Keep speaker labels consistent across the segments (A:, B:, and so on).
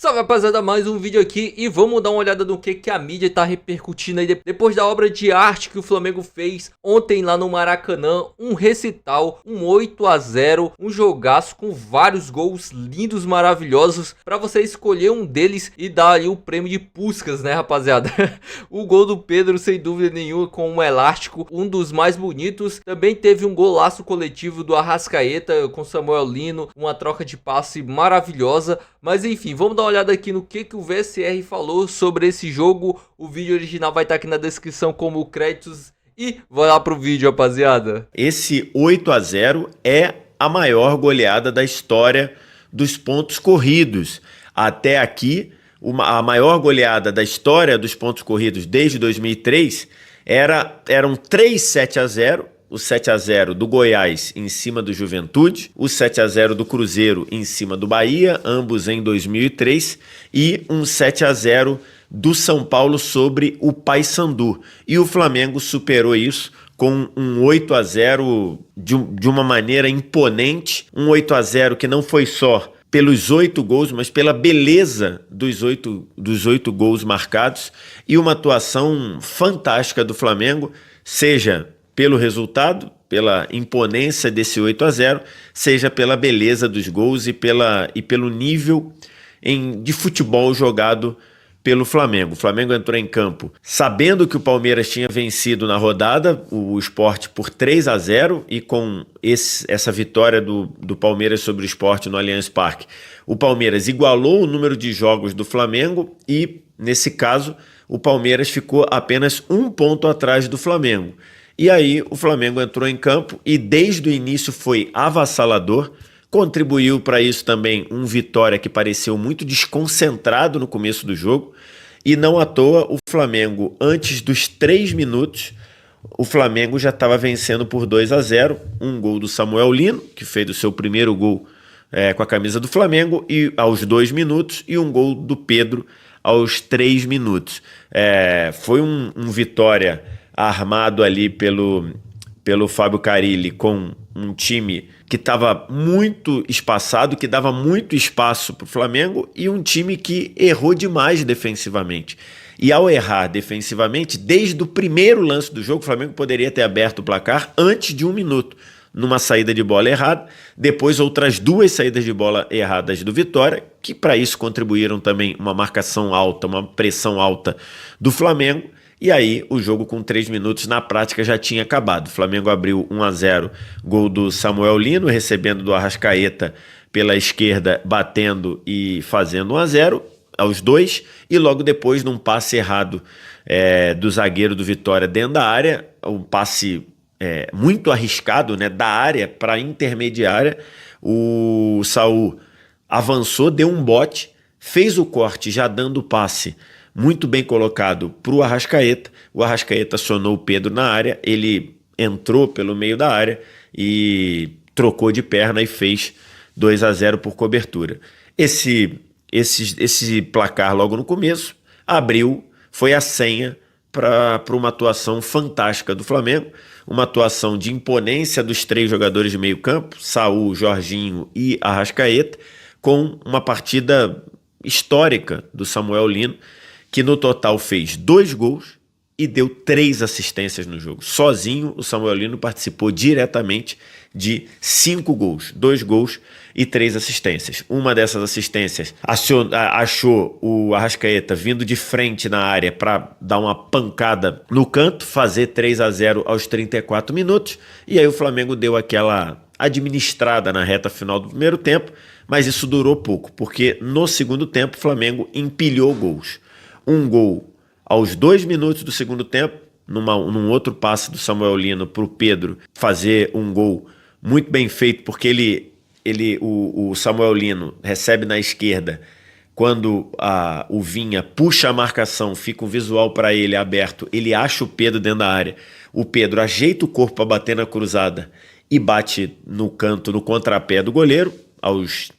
A: Salve rapaziada, mais um vídeo aqui e vamos dar uma olhada no que a mídia tá repercutindo aí depois da obra de arte que o Flamengo fez ontem lá no Maracanã, um recital, um 8 a 0, um jogaço com vários gols lindos, maravilhosos, pra você escolher um deles e dar ali o prêmio de Puskás, né rapaziada? O gol do Pedro, sem dúvida nenhuma, com um elástico, um dos mais bonitos. Também teve um golaço coletivo do Arrascaeta com Samuel Lino, uma troca de passe maravilhosa. Mas enfim, vamos dar uma olhada aqui no que o VSR falou sobre esse jogo. O vídeo original vai estar aqui na descrição como créditos. E vai lá pro vídeo, rapaziada.
B: Esse 8 a 0 é a maior goleada da história dos pontos corridos. Até aqui, a maior goleada da história dos pontos corridos desde 2003 eram 3 7 a 0. O 7 a 0 do Goiás em cima do Juventude, o 7 a 0 do Cruzeiro em cima do Bahia, ambos em 2003, e um 7 a 0 do São Paulo sobre o Paysandu. E o Flamengo superou isso com um 8 a 0 de uma maneira imponente, um 8 a 0 que não foi só pelos 8 gols, mas pela beleza dos oito gols marcados, e uma atuação fantástica do Flamengo, seja pelo resultado, pela imponência desse 8 a 0, seja pela beleza dos gols e pelo nível de futebol jogado pelo Flamengo. O Flamengo entrou em campo sabendo que o Palmeiras tinha vencido na rodada o Sport por 3 a 0, e com essa vitória do Palmeiras sobre o Sport no Allianz Parque, o Palmeiras igualou o número de jogos do Flamengo e, nesse caso, o Palmeiras ficou apenas um ponto atrás do Flamengo. E aí o Flamengo entrou em campo e desde o início foi avassalador. Contribuiu para isso também um Vitória que pareceu muito desconcentrado no começo do jogo. E não à toa o Flamengo, antes dos 3 minutos, o Flamengo já estava vencendo por 2 a 0. Um gol do Samuel Lino, que fez o seu primeiro gol com a camisa do Flamengo, e aos 2 minutos, e um gol do Pedro aos 3 minutos. Foi um Vitória armado ali pelo Fábio Carille, com um time que estava muito espaçado, que dava muito espaço para o Flamengo, e um time que errou demais defensivamente. E ao errar defensivamente, desde o primeiro lance do jogo, o Flamengo poderia ter aberto o placar antes de 1 minuto, numa saída de bola errada, depois outras 2 saídas de bola erradas do Vitória, que para isso contribuíram também uma marcação alta, uma pressão alta do Flamengo. E aí o jogo com 3 minutos na prática já tinha acabado. O Flamengo abriu 1 a 0, gol do Samuel Lino, recebendo do Arrascaeta pela esquerda, batendo e fazendo 1 a 0 aos 2. E logo depois, num passe errado do zagueiro do Vitória dentro da área, um passe muito arriscado, né, da área para a intermediária, o Saul avançou, deu um bote, fez o corte já dando o passe muito bem colocado para o Arrascaeta. O Arrascaeta acionou o Pedro na área, ele entrou pelo meio da área e trocou de perna e fez 2 a 0 por cobertura. Esse placar logo no começo foi a senha para uma atuação fantástica do Flamengo, uma atuação de imponência dos 3 jogadores de meio campo, Saul, Jorginho e Arrascaeta, com uma partida histórica do Samuel Lino, que no total fez 2 gols e deu 3 assistências no jogo. Sozinho, o Samuel Lino participou diretamente de 5 gols, 2 gols e 3 assistências. Uma dessas assistências achou o Arrascaeta vindo de frente na área para dar uma pancada no canto, fazer 3 a 0 aos 34 minutos, e aí o Flamengo deu aquela administrada na reta final do primeiro tempo, mas isso durou pouco, porque no segundo tempo o Flamengo empilhou gols. Um gol aos 2 minutos do segundo tempo, num outro passe do Samuel Lino para o Pedro fazer um gol muito bem feito, porque o Samuel Lino recebe na esquerda, quando o Vinha puxa a marcação, fica um visual para ele aberto, ele acha o Pedro dentro da área, o Pedro ajeita o corpo para bater na cruzada e bate no canto, no contrapé do goleiro, aos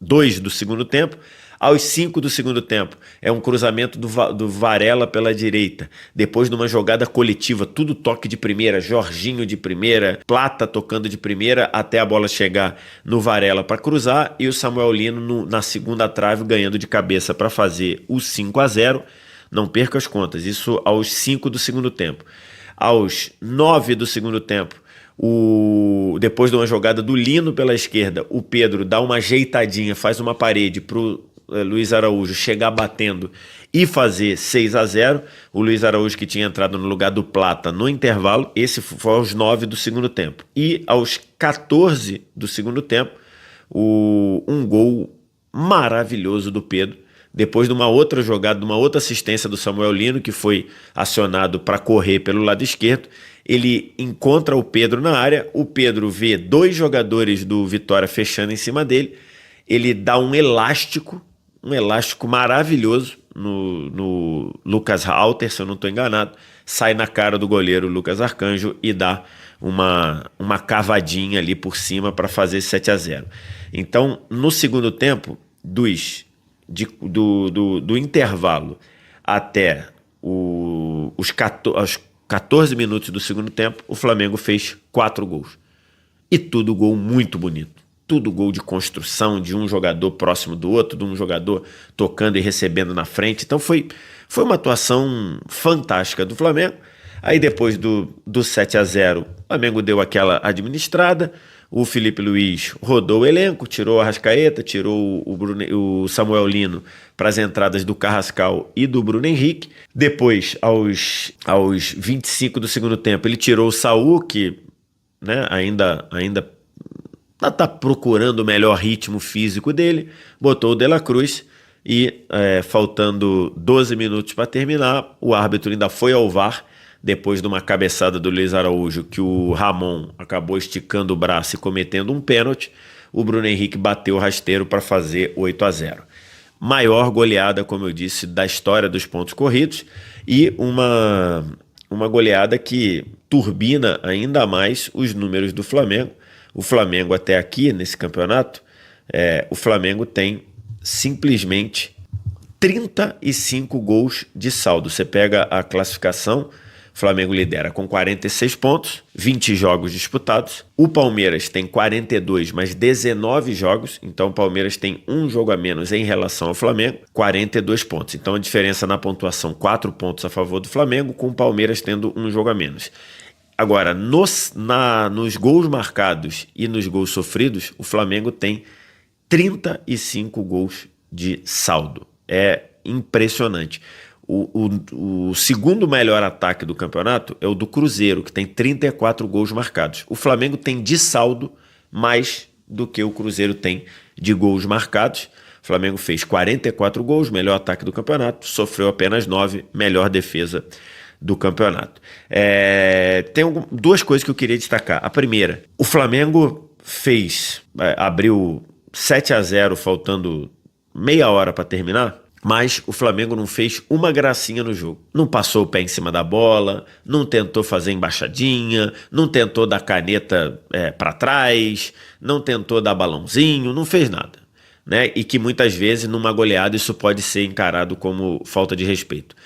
B: 2 do segundo tempo. Aos 5 do segundo tempo, é um cruzamento do Varela pela direita. Depois de uma jogada coletiva, tudo toque de primeira, Jorginho de primeira, Plata tocando de primeira até a bola chegar no Varela para cruzar e o Samuel Lino na segunda trave ganhando de cabeça para fazer o 5-0. Não perca as contas, isso aos 5 do segundo tempo. Aos 9 do segundo tempo, depois de uma jogada do Lino pela esquerda, o Pedro dá uma ajeitadinha, faz uma parede para o Luiz Araújo chegar batendo e fazer 6-0. O Luiz Araújo, que tinha entrado no lugar do Plata no intervalo, esse foi aos 9 do segundo tempo. E aos 14 do segundo tempo, um gol maravilhoso do Pedro, depois de uma outra jogada, de uma outra assistência do Samuel Lino, que foi acionado para correr pelo lado esquerdo. Ele encontra o Pedro na área, o Pedro vê 2 jogadores do Vitória fechando em cima dele, ele dá um elástico maravilhoso no Lucas Halter, se eu não estou enganado, sai na cara do goleiro Lucas Arcanjo e dá uma cavadinha ali por cima para fazer 7-0. Então, no segundo tempo, do intervalo até os 14 minutos do segundo tempo, o Flamengo fez 4 gols. E tudo gol muito bonito. Tudo gol de construção, de um jogador próximo do outro, de um jogador tocando e recebendo na frente. Então foi uma atuação fantástica do Flamengo. Aí depois do 7-0, o Flamengo deu aquela administrada. O Felipe Luiz rodou o elenco, tirou o Arrascaeta, tirou o Samuel Lino para as entradas do Carrascal e do Bruno Henrique. Depois, aos 25 do segundo tempo, ele tirou o Saúl, que, né, ainda está procurando o melhor ritmo físico dele, botou o De La Cruz e, faltando 12 minutos para terminar, o árbitro ainda foi ao VAR, depois de uma cabeçada do Luiz Araújo, que o Ramon acabou esticando o braço e cometendo um pênalti, o Bruno Henrique bateu o rasteiro para fazer 8-0. Maior goleada, como eu disse, da história dos pontos corridos e uma goleada que turbina ainda mais os números do Flamengo. O Flamengo até aqui, nesse campeonato, o Flamengo tem simplesmente 35 gols de saldo. Você pega a classificação, o Flamengo lidera com 46 pontos, 20 jogos disputados. O Palmeiras tem 42, mas 19 jogos. Então o Palmeiras tem um jogo a menos em relação ao Flamengo, 42 pontos. Então a diferença na pontuação, 4 pontos a favor do Flamengo, com o Palmeiras tendo um jogo a menos. Agora, nos gols marcados e nos gols sofridos, o Flamengo tem 35 gols de saldo. É impressionante. O segundo melhor ataque do campeonato é o do Cruzeiro, que tem 34 gols marcados. O Flamengo tem de saldo mais do que o Cruzeiro tem de gols marcados. O Flamengo fez 44 gols, melhor ataque do campeonato, sofreu apenas 9, melhor defesa do campeonato. Tem duas coisas que eu queria destacar. A primeira, o Flamengo abriu 7-0 faltando meia hora para terminar, mas o Flamengo não fez uma gracinha no jogo. Não passou o pé em cima da bola, não tentou fazer embaixadinha, não tentou dar caneta para trás, não tentou dar balãozinho, não fez nada, né? E que muitas vezes numa goleada isso pode ser encarado como falta de respeito.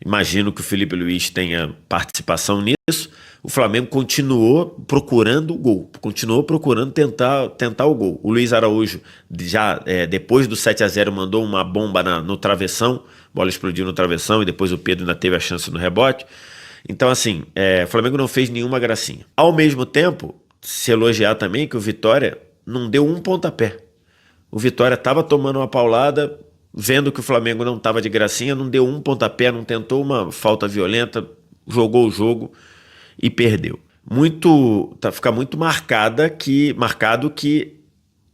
B: Imagino que o Felipe Luiz tenha participação nisso. O Flamengo continuou procurando o gol, continuou procurando tentar o gol. O Luiz Araújo, já depois do 7-0, mandou uma bomba no travessão, a bola explodiu no travessão e depois o Pedro ainda teve a chance no rebote. Então, assim, o Flamengo não fez nenhuma gracinha. Ao mesmo tempo, se elogiar também que o Vitória não deu um pontapé. O Vitória estava tomando uma paulada, vendo que o Flamengo não estava de gracinha, não deu um pontapé, não tentou uma falta violenta, jogou o jogo e perdeu. Fica muito marcado que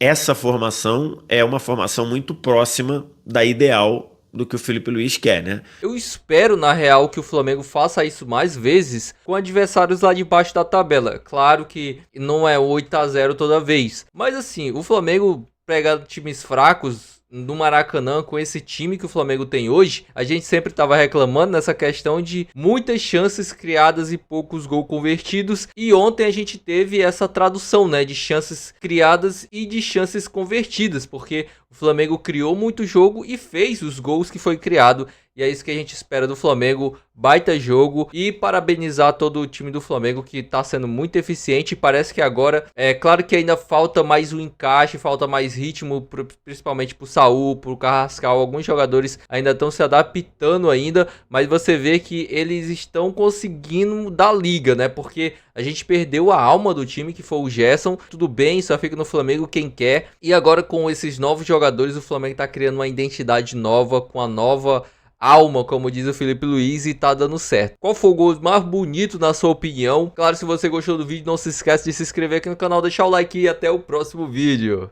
B: essa formação é uma formação muito próxima da ideal do que o Felipe Luiz quer, né?
A: Eu espero, na real, que o Flamengo faça isso mais vezes com adversários lá de baixo da tabela. Claro que não é 8-0 toda vez, mas assim, o Flamengo pega times fracos no Maracanã, com esse time que o Flamengo tem hoje. A gente sempre estava reclamando nessa questão de muitas chances criadas e poucos gols convertidos, e ontem a gente teve essa tradução, né, de chances criadas e de chances convertidas, porque O Flamengo criou muito jogo e fez os gols que foi criado. E é isso que a gente espera do Flamengo, baita jogo, e parabenizar todo o time do Flamengo que tá sendo muito eficiente. Parece que agora, é claro que ainda falta mais um encaixe, falta mais ritmo, principalmente pro Saúl, pro Carrascal. Alguns jogadores ainda estão se adaptando ainda, mas você vê que eles estão conseguindo dar liga, né? Porque a gente perdeu a alma do time, que foi o Gerson. Tudo bem, só fica no Flamengo quem quer. E agora com esses novos jogadores, o Flamengo tá criando uma identidade nova, com a nova alma, como diz o Felipe Luiz, e tá dando certo. Qual foi o gol mais bonito na sua opinião? Claro, se você gostou do vídeo, não se esquece de se inscrever aqui no canal, deixar o like e até o próximo vídeo.